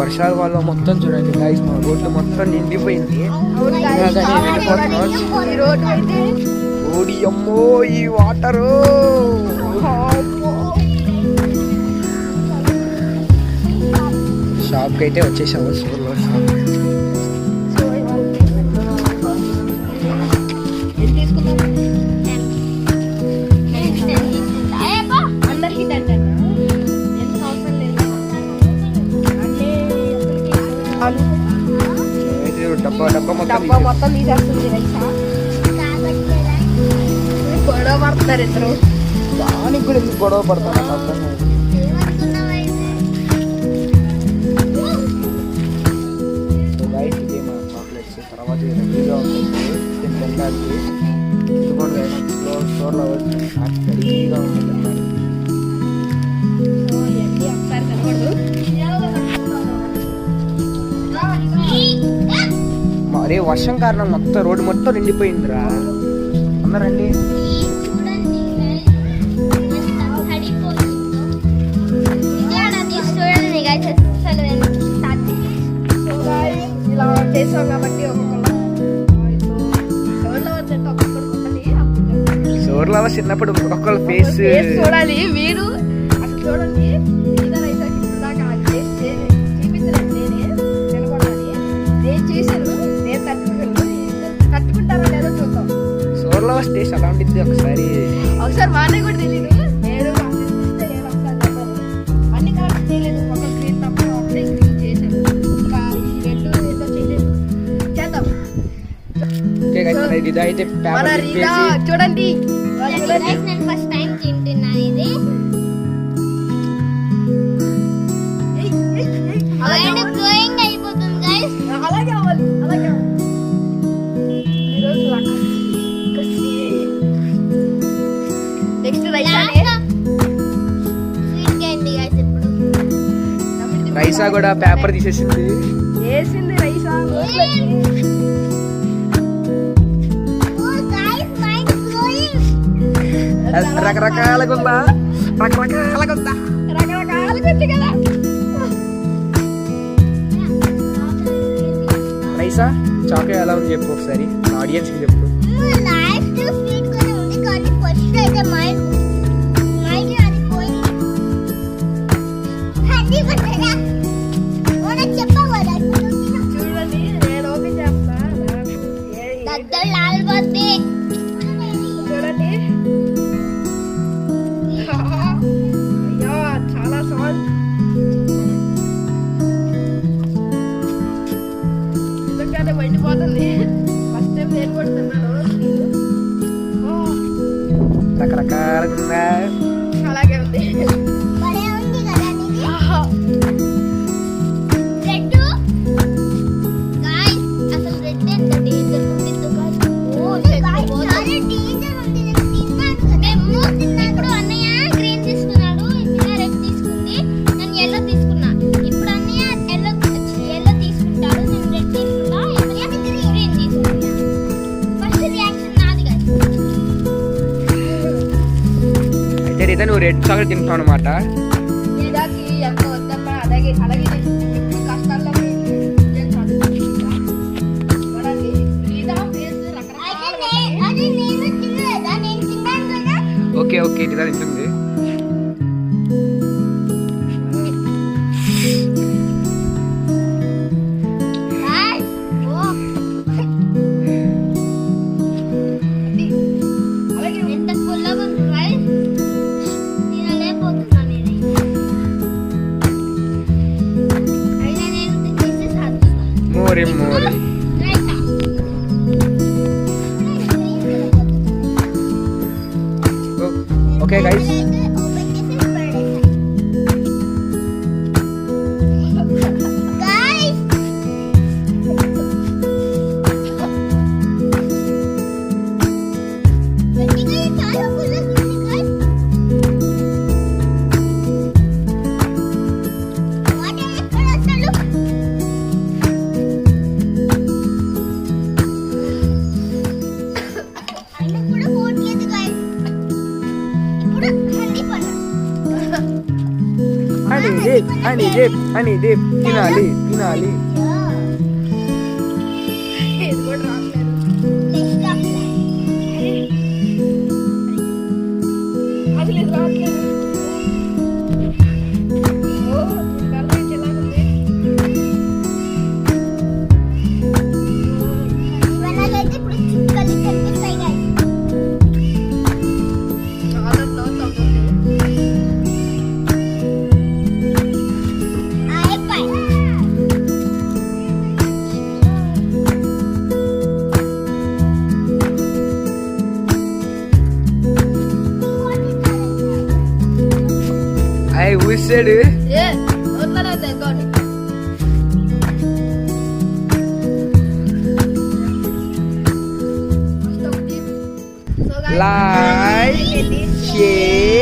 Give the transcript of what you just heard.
వర్షాల వల్ల మొత్తం చూడండి గైస్, మా రోడ్లు మొత్తం నిండిపోయింది. ఓడి అమ్మో ఈ వాటరు. షాప్కి అయితే వచ్చేసాము, స్కూల్లో షాప్. డబ్బా మొత్తం తీసేస్తుంది. గొడవ పడతారు ఇద్దరు. దానికి కూడా ఎందుకు గొడవ పడతాను అర్థం కాదు. ఇదే మన చాక్లెట్స్. తర్వాత రెడీగా ఉంటుంది తినడానికి. స్టోర్లో రెడీగా ఉంటుంది. అరే వర్షం కారణం మొత్తం రోడ్డు మొత్తం నిండిపోయిందిరా. అందరండి ఇలా చేసాం కాబట్టి సోర్లో చిన్నప్పుడు ఒక్కొక్కరు ఫేస్ చూడాలి. మీరు అసలు చూడండి, సోర్లో స్టేజ్ అలా ఉండిద్ది. ఒకసారి వాడిని కూడా తెలియదు. నేను అన్ని కావాలి తెలియదు. ఒక స్క్రీన్ తప్ప ఒకటే స్క్రీన్ చేశాను. ఇంకా ఈ రెండు ఏదో చేయలేదు. చేద్దాం. ఇదైతే చూడండి, ఫస్ట్ టైం తింటున్నా ఇది. గ్లోయింగ్ అయిపోతుంది గైస్. అలాగే అవ్వాలి, అలాగే నెక్స్ట్ రైసా కూడా పేపర్ తీసేసింది. వేసింది రైసా. రకరకాలుగా ఉందా, రకరకాలుగా ఉందా, రకరకాలుగా ఉంది కదా. రైసా చాక్లెట్ ఎలా ఉంది చెప్పు ఒకసారి ఆడియన్స్ కి చెప్పు. చూడండి, నేను ఓపెన్ చేస్తా. చూడండి, అయ్యో చాలా సవాల్. ఎందుకంటే మండిపోతుంది. ఫస్ట్ టైం నేను కూడా తిన్నాను. రకరకాలుగా ఉందా, అలాగే ఉంది. అయితే నువ్వు రెడ్ చాక్లెట్ తింటావు అనమాట. ఓకే ఓకే ఇదా తింటుంది. మోరే మోరే. ఓకే గైస్, కూడా అని డిప్ తినాలి ఇది కూడా రావట్లేదు. అసలు ఇది రావట్లేదు. ఓ, దీనికి అర్థం ఇచ్చేలాగుంది. చాలా close అవుతుంది. ఐ విసెడ్ ఏ, నోట్లోనే ఉంది ఇంకోటి. First ఒకటి. So guys, లైక్ వెళ్ళి షేర్